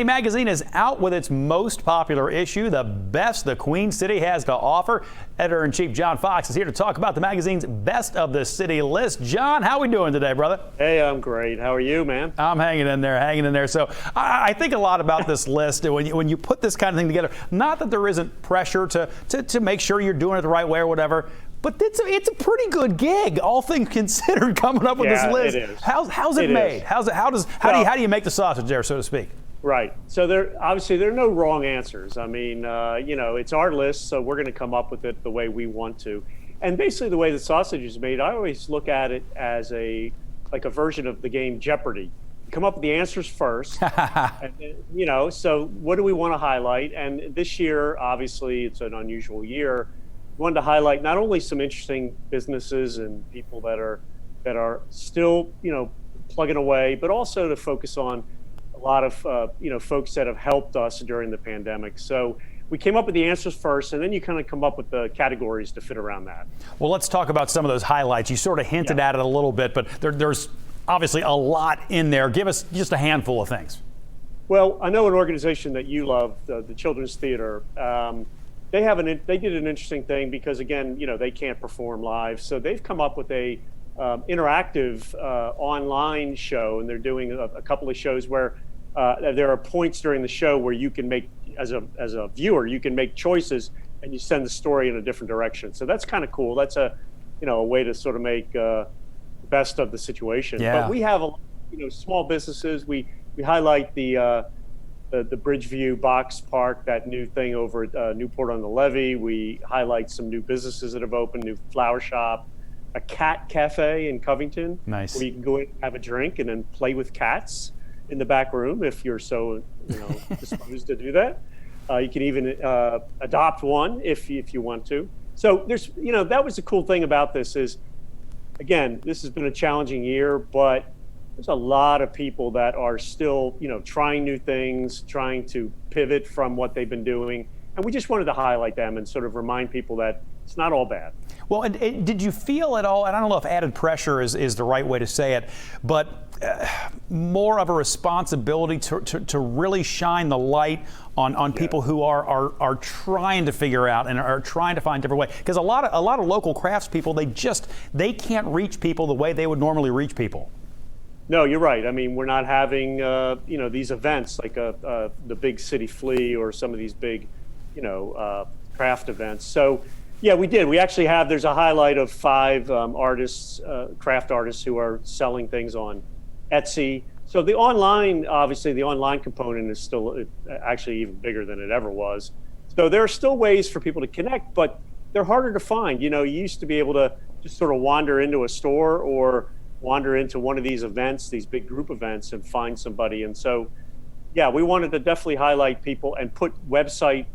Magazine is out with its most popular issue, the best the Queen City has to offer. Editor-in-Chief John Fox is here to talk about the magazine's best of the city list. John, how we doing today, brother? Hey, I'm great. How are you, man? I'm hanging in there. So I think a lot about this list when you put this kind of thing together. Not that there isn't pressure to make sure you're doing it the right way or whatever, but it's a pretty good gig, all things considered, coming up with this list. It is. How's it made? How do you make the sausage there, so to speak? Right. So there are no wrong answers. I mean, it's our list, so we're going to come up with it the way we want to. And basically the way the sausage is made, I always look at it as a version of the game Jeopardy! You come up with the answers first, and, so what do we want to highlight? And this year, obviously, it's an unusual year. We wanted to highlight not only some interesting businesses and people that are still, plugging away, but also to focus on a lot of folks that have helped us during the pandemic. So we came up with the answers first, and then you kind of come up with the categories to fit around that. Well, let's talk about some of those highlights. You sort of hinted at it a little bit, but there's obviously a lot in there. Give us just a handful of things. Well, I know an organization that you love, the Children's Theater. They did an interesting thing because, again, they can't perform live, so they've come up with a interactive online show, and they're doing a couple of shows where there are points during the show where you can make, as a viewer, you can make choices and you send the story in a different direction. So that's kind of cool. That's a way to sort of make the best of the situation. Yeah. But we have small businesses. We highlight the Bridgeview Box Park, that new thing over at Newport on the Levee. We highlight some new businesses that have opened, new flower shop, a cat cafe in Covington. Nice. Where you can go in and have a drink and then play with cats in the back room if you're so disposed to do that. You can even adopt one if you want to. So there's that was the cool thing about this is, again, this has been a challenging year, but there's a lot of people that are still trying new things, trying to pivot from what they've been doing, and we just wanted to highlight them and sort of remind people that it's not all bad. Well, and did you feel at all, and I don't know if added pressure is the right way to say it, but more of a responsibility to really shine the light on people who are trying to figure out and are trying to find different ways? Because a lot of local craftspeople, they can't reach people the way they would normally reach people. No, you're right. I mean, we're not having these events like the Big City Flea or some of these big craft events. So yeah, we did. We actually have, there's a highlight of 5 artists, craft artists who are selling things on Etsy. So the online component is still actually even bigger than it ever was. So there are still ways for people to connect, but they're harder to find. You used to be able to just sort of wander into a store or wander into one of these events, these big group events, and find somebody. And so, yeah, we wanted to definitely highlight people and put specific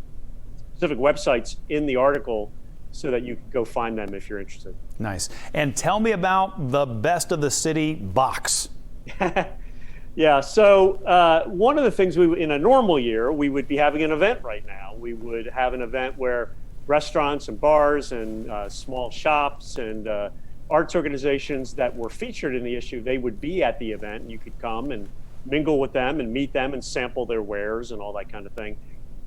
websites in the article so that you can go find them if you're interested. Nice. And tell me about the Best of the City box. Yeah, so one of the things in a normal year, we would be having an event right now. We would have an event where restaurants and bars and small shops and arts organizations that were featured in the issue, they would be at the event, and you could come and mingle with them and meet them and sample their wares and all that kind of thing.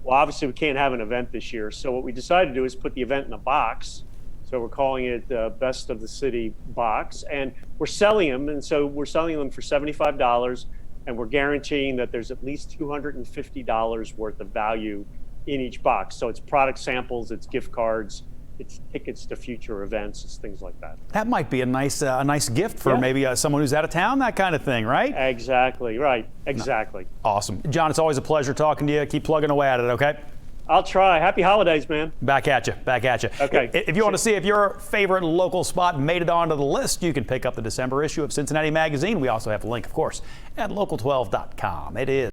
Well, obviously we can't have an event this year, so what we decided to do is put the event in a box. So we're calling it Best of the City box, and we're selling them, and so we're selling them for $75, and we're guaranteeing that there's at least $250 worth of value in each box. So it's product samples, it's gift cards, it's tickets to future events, it's things like that. That might be a nice gift for maybe someone who's out of town, that kind of thing, right? Exactly, right, exactly. Awesome. John, it's always a pleasure talking to you. Keep plugging away at it, okay? I'll try. Happy holidays, man. Back at you. Okay. If you want to see if your favorite local spot made it onto the list, you can pick up the December issue of Cincinnati Magazine. We also have a link, of course, at local12.com. It is